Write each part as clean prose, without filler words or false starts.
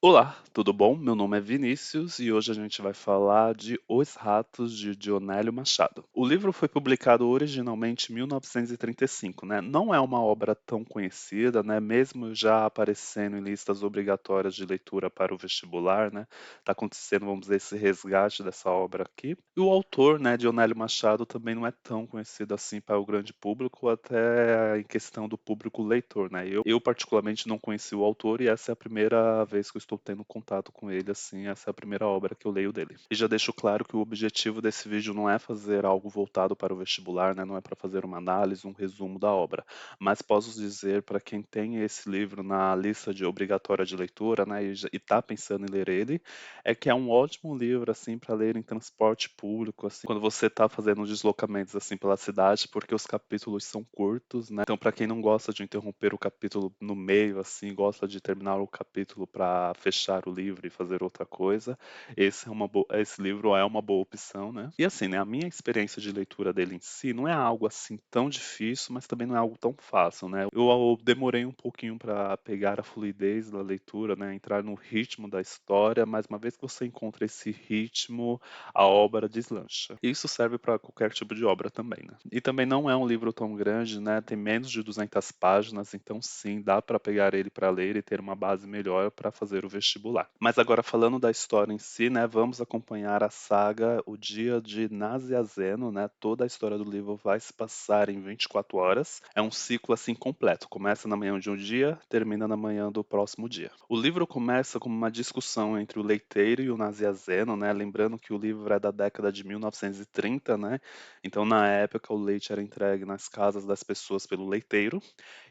Olá, tudo bom? Meu nome é Vinícius e hoje a gente vai falar de Os Ratos de Dionélio Machado. O livro foi publicado originalmente em 1935, né? Não é uma obra tão conhecida, né? Mesmo já aparecendo em listas obrigatórias de leitura para o vestibular, né? Tá acontecendo, vamos dizer, esse resgate dessa obra aqui. E o autor, né, Dionélio Machado, também não é tão conhecido assim para o grande público, até em questão do público leitor, né? Eu particularmente não conheci o autor e essa é a primeira vez que eu estou tendo contato com ele, assim, essa é a primeira obra que eu leio dele. E já deixo claro que o objetivo desse vídeo não é fazer algo voltado para o vestibular, né? Não é para fazer uma análise, um resumo da obra, mas posso dizer para quem tem esse livro na lista de obrigatória de leitura, né, e tá pensando em ler ele, é que é um ótimo livro assim para ler em transporte público, assim, quando você está fazendo deslocamentos assim pela cidade, porque os capítulos são curtos, né? Então, para quem não gosta de interromper o capítulo no meio, assim, gosta de terminar o capítulo para fechar o livro e fazer outra coisa, esse livro é uma boa opção, né? E assim, né, a minha experiência de leitura dele em si não é algo assim tão difícil, mas também não é algo tão fácil, né? Eu demorei um pouquinho para pegar a fluidez da leitura, né, entrar no ritmo da história, mas uma vez que você encontra esse ritmo, a obra deslancha. Isso serve para qualquer tipo de obra também, né? E também não é um livro tão grande, né? Tem menos de 200 páginas, então sim, dá para pegar ele para ler e ter uma base melhor para fazer o vestibular. Mas agora falando da história em si, né? Vamos acompanhar a saga O Dia de Nasiazeno, né? Toda a história do livro vai se passar em 24 horas. É um ciclo assim completo. Começa na manhã de um dia, termina na manhã do próximo dia. O livro começa como uma discussão entre o leiteiro e o Nasiazeno, né? Lembrando que o livro é da década de 1930, né? Então, na época, o leite era entregue nas casas das pessoas pelo leiteiro,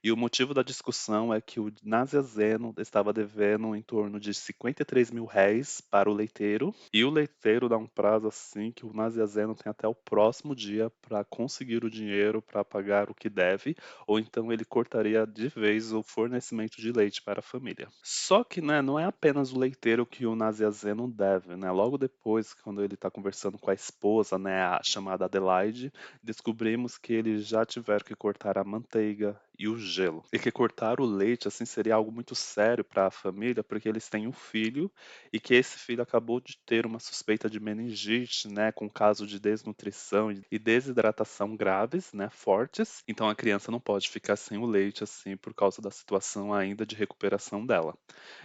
e o motivo da discussão é que o Nasiazeno estava devendo em torno de 53 mil réis para o leiteiro, e o leiteiro dá um prazo assim que o Nasiazeno tem até o próximo dia para conseguir o dinheiro para pagar o que deve, ou então ele cortaria de vez o fornecimento de leite para a família. Só que, né, não é apenas o leiteiro que o Nasiazeno deve, né? Logo depois, quando ele está conversando com a esposa, né, a chamada Adelaide, descobrimos que eles já tiveram que cortar a manteiga e o gelo. E que cortar o leite, assim, seria algo muito sério para a família, porque eles têm um filho e que esse filho acabou de ter uma suspeita de meningite, né, com caso de desnutrição e desidratação graves, né, fortes. Então a criança não pode ficar sem o leite, assim, por causa da situação ainda de recuperação dela.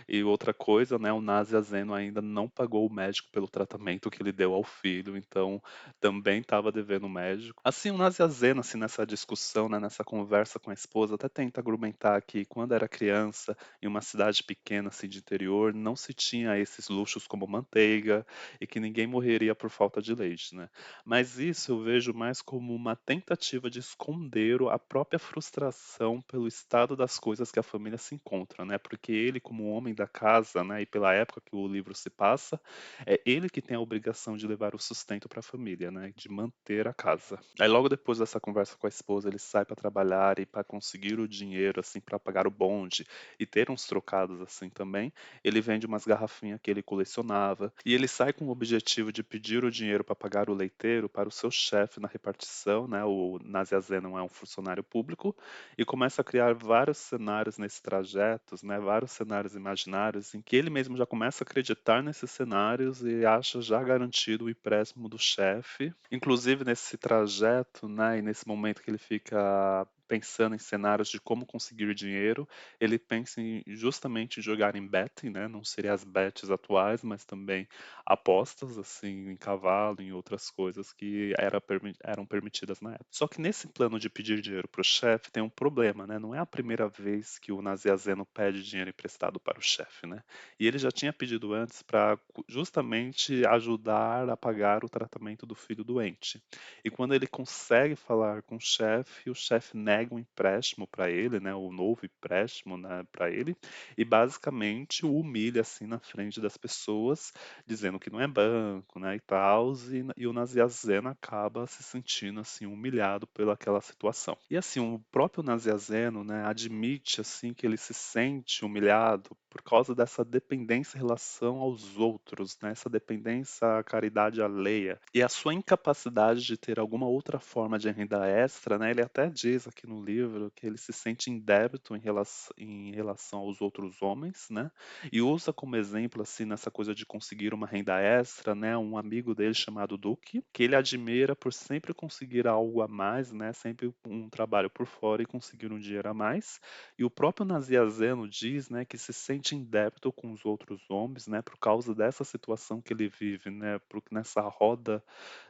E outra coisa, né, o Nazi Azeno ainda não pagou o médico pelo tratamento que ele deu ao filho, então também estava devendo o médico. Assim, o Nazi Azeno, assim, nessa discussão, né, nessa conversa com a esposa, até tenta argumentar que quando era criança, em uma cidade pequena, assim, de interior, não se tinha esses luxos como manteiga e que ninguém morreria por falta de leite, né? Mas isso eu vejo mais como uma tentativa de esconder a própria frustração pelo estado das coisas que a família se encontra, né? Porque ele, como homem da casa, né, e pela época que o livro se passa, é ele que tem a obrigação de levar o sustento para a família, né? De manter a casa. Aí logo depois dessa conversa com a esposa, ele sai para trabalhar e para conseguir o dinheiro assim para pagar o bonde e ter uns trocados assim também. Ele vende umas garrafinhas que ele colecionava e ele sai com o objetivo de pedir o dinheiro para pagar o leiteiro para o seu chefe na repartição, né? O Naziazeno é um funcionário público e começa a criar vários cenários nesses trajetos, né? Vários cenários imaginários em que ele mesmo já começa a acreditar nesses cenários e acha já garantido o empréstimo do chefe. Inclusive nesse trajeto, né? E nesse momento que ele fica pensando em cenários de como conseguir dinheiro, ele pensa em justamente jogar em betting, né? Não seria as bets atuais, mas também apostas assim em cavalo, em outras coisas que eram permitidas na época. Só que nesse plano de pedir dinheiro para o chefe tem um problema, né? Não é a primeira vez que o Naziazeno pede dinheiro emprestado para o chefe, né? E ele já tinha pedido antes para justamente ajudar a pagar o tratamento do filho doente. E quando ele consegue falar com o chefe nega um empréstimo para ele, né? O novo empréstimo, né, para ele, e basicamente o humilha assim na frente das pessoas dizendo que não é banco, né, e tal, e o Naziazeno acaba se sentindo assim humilhado pelaquela situação. E assim, o próprio Naziazeno, né, admite assim que ele se sente humilhado por causa dessa dependência em relação aos outros, né? Essa dependência à caridade alheia. E a sua incapacidade de ter alguma outra forma de renda extra, né? Ele até diz aqui no livro que ele se sente em débito em relação aos outros homens, né? E usa como exemplo, assim, nessa coisa de conseguir uma renda extra, né? Um amigo dele chamado Duque, que ele admira por sempre conseguir algo a mais, né? Sempre um trabalho por fora e conseguir um dinheiro a mais. E o próprio Naziazeno diz, né, que se sente em débito com os outros homens, né, por causa dessa situação que ele vive, né, nessa roda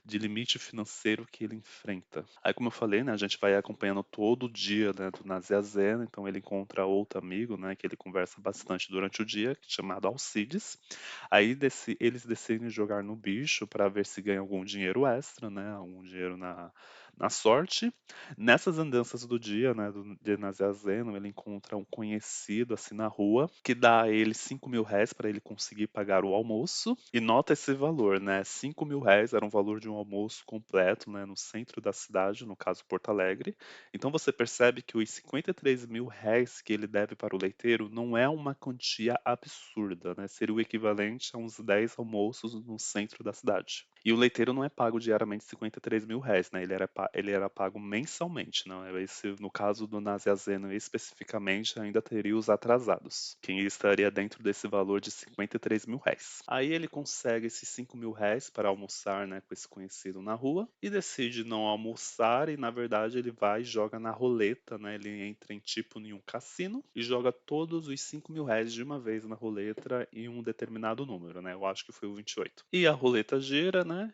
de limite financeiro que ele enfrenta. Aí, como eu falei, né, a gente vai acompanhando todo o dia, né, do Naziazeno, então ele encontra outro amigo, né, que ele conversa bastante durante o dia, chamado Alcides. Aí eles decidem jogar no bicho para ver se ganha algum dinheiro extra, né, algum dinheiro na sorte. Nessas andanças do dia, né, de Naziazeno, ele encontra um conhecido assim na rua que dá a ele R$ 5.000 para ele conseguir pagar o almoço. E nota esse valor, né? R$ 5.000 era um valor de um almoço completo, né, no centro da cidade, no caso Porto Alegre. Então você percebe que os R$ 53.000 que ele deve para o leiteiro não é uma quantia absurda, né? Seria o equivalente a uns 10 almoços no centro da cidade. E o leiteiro não é pago diariamente R$ 53.000, né? Ele era pago mensalmente, não é? Esse, no caso do Naziazeno especificamente, ainda teria os atrasados, quem estaria dentro desse valor de R$ 53.000. Aí ele consegue esses R$ 5.000 para almoçar, né, com esse conhecido na rua e decide não almoçar e na verdade ele vai e joga na roleta, né? Ele entra em um cassino e joga todos os R$ 5.000 de uma vez na roleta em um determinado número, né? Eu acho que foi o 28. E a roleta gira, né?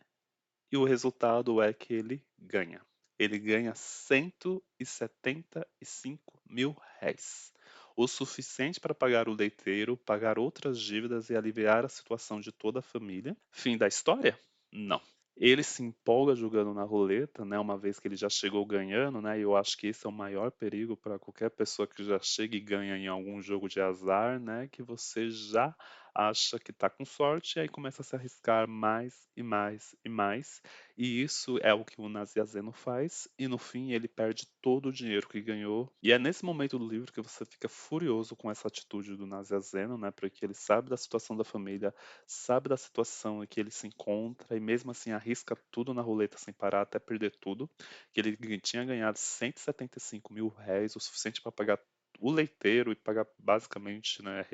E o resultado é que ele ganha. Ele ganha R$ 175.000. O suficiente para pagar o leiteiro, pagar outras dívidas e aliviar a situação de toda a família. Fim da história? Não. Ele se empolga jogando na roleta, né, uma vez que ele já chegou ganhando, né, e eu acho que esse é o maior perigo para qualquer pessoa que já chega e ganha em algum jogo de azar, né, que você já acha que está com sorte e aí começa a se arriscar mais e mais e mais. E isso é o que o Naziazeno faz, e no fim ele perde todo o dinheiro que ganhou. E é nesse momento do livro que você fica furioso com essa atitude do Naziazeno, né, porque ele sabe da situação da família, sabe da situação em que ele se encontra e mesmo assim arrisca tudo na roleta sem parar até perder tudo, que ele tinha ganhado R$ 175.000, o suficiente para pagar o leiteiro e pagar basicamente, né,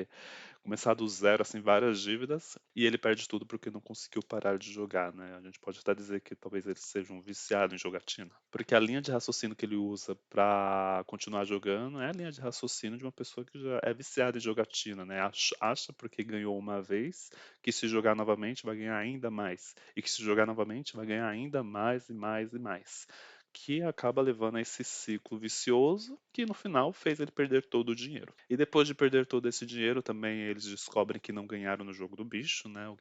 começar do zero, assim, várias dívidas, e ele perde tudo porque não conseguiu parar de jogar, né? A gente pode até dizer que talvez ele seja um viciado em jogatina, porque a linha de raciocínio que ele usa para continuar jogando é a linha de raciocínio de uma pessoa que já é viciada em jogatina, né? Acha porque ganhou uma vez que se jogar novamente vai ganhar ainda mais, e que se jogar novamente vai ganhar ainda mais e mais e mais, que acaba levando a esse ciclo vicioso que no final fez ele perder todo o dinheiro. E depois de perder todo esse dinheiro, também eles descobrem que não ganharam no jogo do bicho, né? O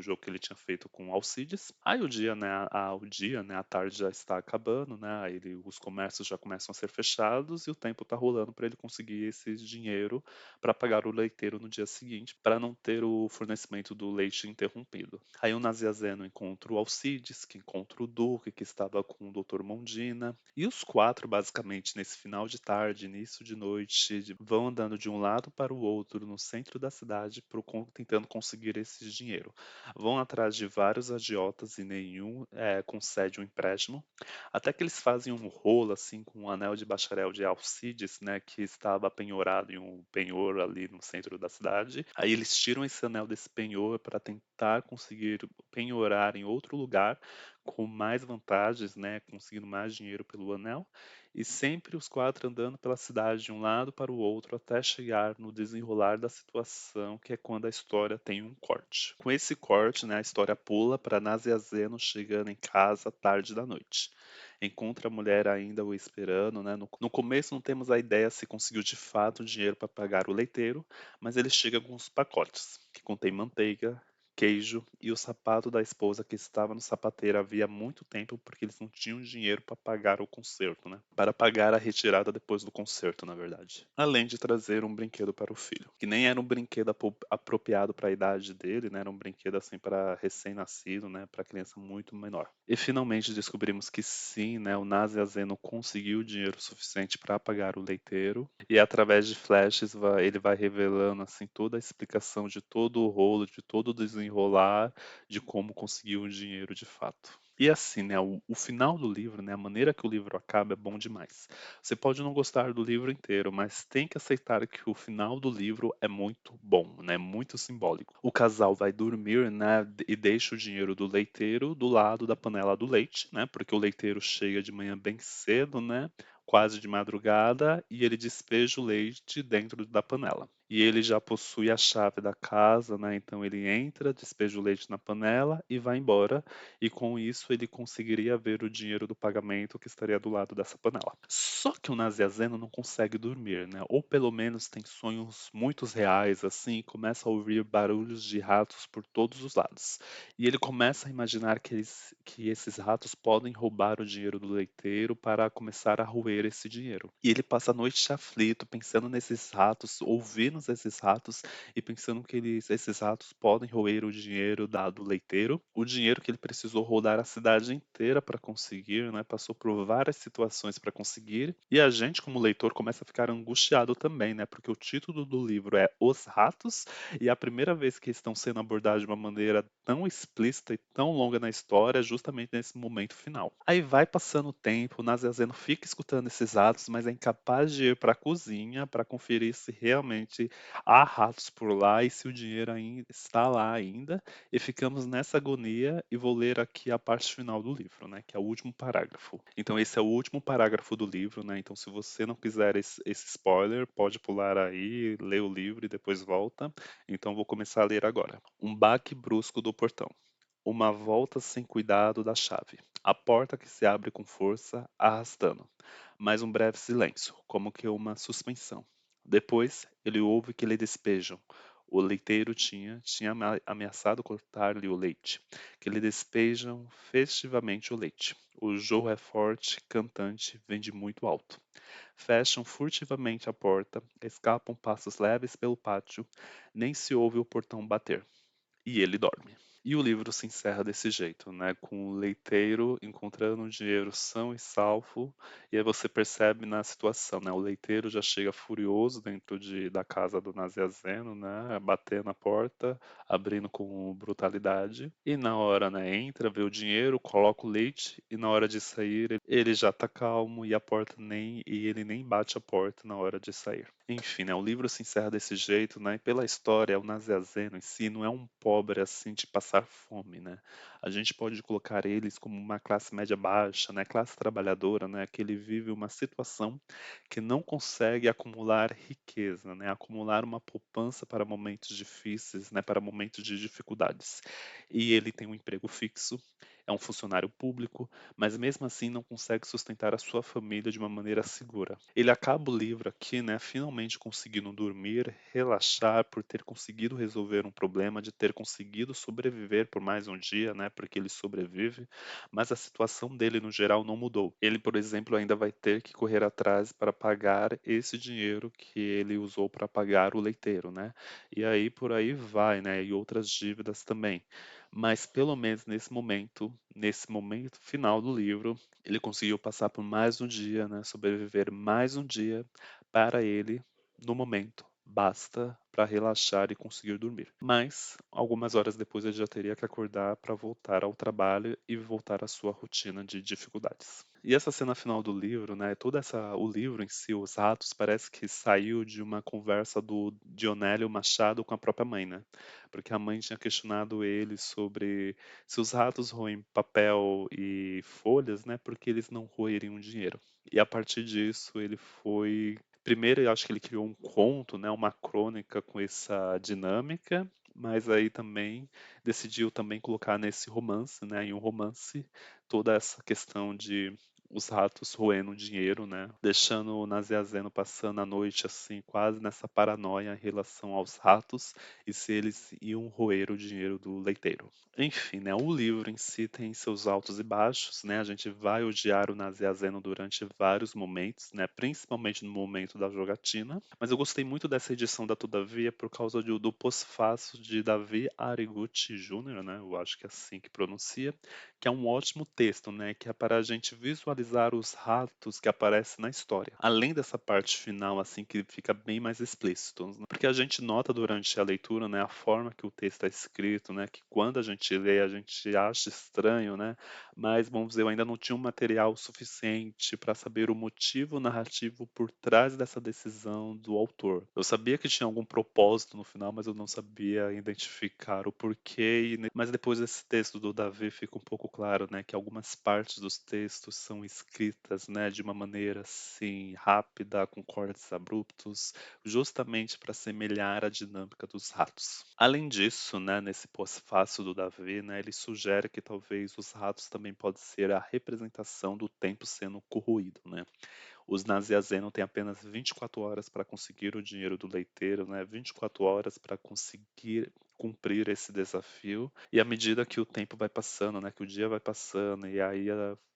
jogo que ele tinha feito com o Alcides. Aí a tarde já está acabando, né? Aí os comércios já começam a ser fechados e o tempo está rolando para ele conseguir esse dinheiro para pagar o leiteiro no dia seguinte, para não ter o fornecimento do leite interrompido. Aí o Naziazeno encontra o Alcides, que encontra o Duque, que estava com o Dr. Mondina, e os quatro, basicamente, nesse final de tarde, início de noite, vão andando de um lado para o outro no centro da cidade, tentando conseguir esse dinheiro. Vão atrás de vários agiotas e nenhum concede um empréstimo, até que eles fazem um rolo assim com um anel de bacharel de Alcides, né, que estava penhorado em um penhor ali no centro da cidade. Aí eles tiram esse anel desse penhor para tentar conseguir penhorar em outro lugar com mais vantagens, né, conseguindo mais dinheiro pelo anel, e sempre os quatro andando pela cidade de um lado para o outro até chegar no desenrolar da situação, que é quando a história tem um corte. Com esse corte, né, a história pula para Naziazeno chegando em casa tarde da noite. Encontra a mulher ainda o esperando, né? No começo não temos a ideia se conseguiu de fato dinheiro para pagar o leiteiro, mas ele chega com os pacotes, que contém manteiga, queijo e o sapato da esposa que estava no sapateiro havia muito tempo porque eles não tinham dinheiro para pagar o conserto, né? Para pagar a retirada depois do conserto, na verdade. Além de trazer um brinquedo para o filho, que nem era um brinquedo apropriado para a idade dele, né? Era um brinquedo assim para recém-nascido, né? Para criança muito menor. E finalmente descobrimos que sim, né? O Nazi Azeno conseguiu dinheiro suficiente para pagar o leiteiro e através de flashes ele vai revelando assim toda a explicação de todo o rolo, de todo o desenrolar de como conseguiu o dinheiro de fato. E assim, né, o final do livro, né, a maneira que o livro acaba é bom demais. Você pode não gostar do livro inteiro, mas tem que aceitar que o final do livro é muito bom, né, muito simbólico. O casal vai dormir, né, e deixa o dinheiro do leiteiro do lado da panela do leite, né, porque o leiteiro chega de manhã bem cedo, né, quase de madrugada, e ele despeja o leite dentro da panela. E ele já possui a chave da casa, né? Então ele entra, despeja o leite na panela e vai embora. E com isso ele conseguiria ver o dinheiro do pagamento que estaria do lado dessa panela. Só que o Naziazeno não consegue dormir, né? Ou pelo menos tem sonhos muito reais, assim, e começa a ouvir barulhos de ratos por todos os lados. E ele começa a imaginar que esses ratos podem roubar o dinheiro do leiteiro para começar a roer esse dinheiro. E ele passa a noite aflito, pensando nesses ratos, ouvindo esses ratos e pensando que esses ratos podem roer o dinheiro do leiteiro, o dinheiro que ele precisou rodar a cidade inteira para conseguir, né? Passou por várias situações para conseguir. E a gente, como leitor, começa a ficar angustiado também, né? Porque o título do livro é Os Ratos e a primeira vez que estão sendo abordados de uma maneira tão explícita e tão longa na história é justamente nesse momento final. Aí vai passando o tempo, o Naziazeno fica escutando esses ratos, mas é incapaz de ir para a cozinha para conferir se realmente há ratos por lá e se o dinheiro ainda está lá ainda. E ficamos nessa agonia e vou ler aqui a parte final do livro, né, que é o último parágrafo. Então esse é o último parágrafo do livro, né? Então se você não quiser esse spoiler, pode pular aí, ler o livro e depois volta. Então vou começar a ler agora. Um baque brusco do portão. Uma volta sem cuidado da chave. A porta que se abre com força, arrastando. Mais um breve silêncio, como que uma suspensão. Depois, ele ouve que lhe despejam. O leiteiro tinha ameaçado cortar-lhe o leite. Que lhe despejam festivamente o leite. O jorro é forte, cantante, vem de muito alto. Fecham furtivamente a porta, escapam passos leves pelo pátio, nem se ouve o portão bater. E ele dorme. E o livro se encerra desse jeito, né? Com o leiteiro encontrando um dinheiro são e salvo, e aí você percebe na situação, né? O leiteiro já chega furioso dentro da casa do Naziazeno, né? Batendo na porta, abrindo com brutalidade, e na hora, né? Entra, vê o dinheiro, coloca o leite, e na hora de sair, ele já tá calmo e ele nem bate a porta na hora de sair. Enfim, né? O livro se encerra desse jeito, né? E pela história, o Naziazeno em si não é um pobre assim de passar fome, né? A gente pode colocar eles como uma classe média baixa, né? Classe trabalhadora, né? Que ele vive uma situação que não consegue acumular riqueza, né? Acumular uma poupança para momentos difíceis, né? Para momentos de dificuldades. E ele tem um emprego fixo, é um funcionário público, mas mesmo assim não consegue sustentar a sua família de uma maneira segura. Ele acaba o livro aqui, né, finalmente conseguindo dormir, relaxar por ter conseguido resolver um problema, de ter conseguido sobreviver por mais um dia, né, porque ele sobrevive, mas a situação dele no geral não mudou. Ele, por exemplo, ainda vai ter que correr atrás para pagar esse dinheiro que ele usou para pagar o leiteiro, né? E aí por aí vai, né? E outras dívidas também. Mas pelo menos nesse momento final do livro, ele conseguiu passar por mais um dia, né? Sobreviver mais um dia para ele, no momento. Basta para relaxar e conseguir dormir. Mas, algumas horas depois, ele já teria que acordar para voltar ao trabalho e voltar à sua rotina de dificuldades. E essa cena final do livro, né? O livro em si, Os Ratos, parece que saiu de uma conversa do Dionélio Machado com a própria mãe, né? Porque a mãe tinha questionado ele sobre se os ratos roem papel e folhas, né, porque eles não roeriam dinheiro. E a partir disso ele foi. Primeiro, eu acho que ele criou um conto, né, uma crônica com essa dinâmica, mas aí também decidiu também colocar nesse romance, né, em um romance, toda essa questão de os ratos roendo dinheiro, né? Deixando o Naziazeno passando a noite assim, quase nessa paranoia em relação aos ratos e se eles iam roer o dinheiro do leiteiro. Enfim, né? O livro em si tem seus altos e baixos, né? A gente vai odiar o Naziazeno durante vários momentos, né? Principalmente no momento da jogatina. Mas eu gostei muito dessa edição da Todavia por causa do pós-fácil de Davi Ariguchi Jr., né? Eu acho que é assim que pronuncia, que é um ótimo texto, né, que é para a gente visualizar os ratos que aparecem na história. Além dessa parte final, assim, que fica bem mais explícito, né, porque a gente nota durante a leitura, né, a forma que o texto é escrito, né, que quando a gente lê a gente acha estranho, né, mas vamos dizer, eu ainda não tinha um material suficiente para saber o motivo narrativo por trás dessa decisão do autor. Eu sabia que tinha algum propósito no final, mas eu não sabia identificar o porquê. Mas depois desse texto do Davi fica um pouco claro, né, que algumas partes dos textos são escritas, né, de uma maneira assim rápida, com cortes abruptos, justamente para semelhar a dinâmica dos ratos. Além disso, né, nesse pós-fácil do Davi, né, ele sugere que talvez os ratos também podem ser a representação do tempo sendo corroído, né? Os Naziazeno têm apenas 24 horas para conseguir o dinheiro do leiteiro, né? 24 horas para conseguir cumprir esse desafio. E à medida que o tempo vai passando, né, que o dia vai passando, e aí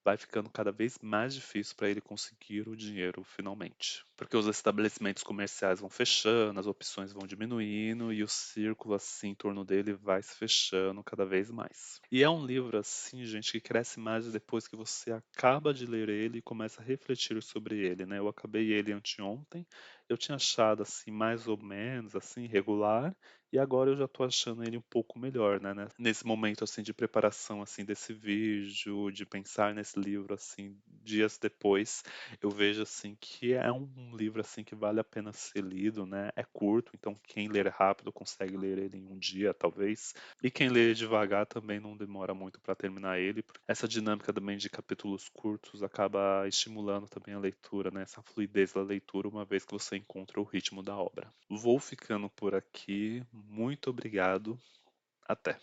vai ficando cada vez mais difícil para ele conseguir o dinheiro finalmente. Porque os estabelecimentos comerciais vão fechando, as opções vão diminuindo e o círculo assim em torno dele vai se fechando cada vez mais. E é um livro assim, gente, que cresce mais depois que você acaba de ler ele e começa a refletir sobre ele, né? Eu acabei ele anteontem, eu tinha achado assim mais ou menos assim regular, e agora eu já tô achando ele um pouco melhor, né? Nesse momento assim de preparação assim desse vídeo, de pensar nesse livro assim dias depois, eu vejo assim que é um livro assim que vale a pena ser lido, né? É curto, então quem ler rápido consegue ler ele em um dia, talvez. E quem lê devagar também não demora muito para terminar ele. Essa dinâmica também de capítulos curtos acaba estimulando também a leitura, né? Essa fluidez da leitura, uma vez que você encontra o ritmo da obra. Vou ficando por aqui. Muito obrigado. Até.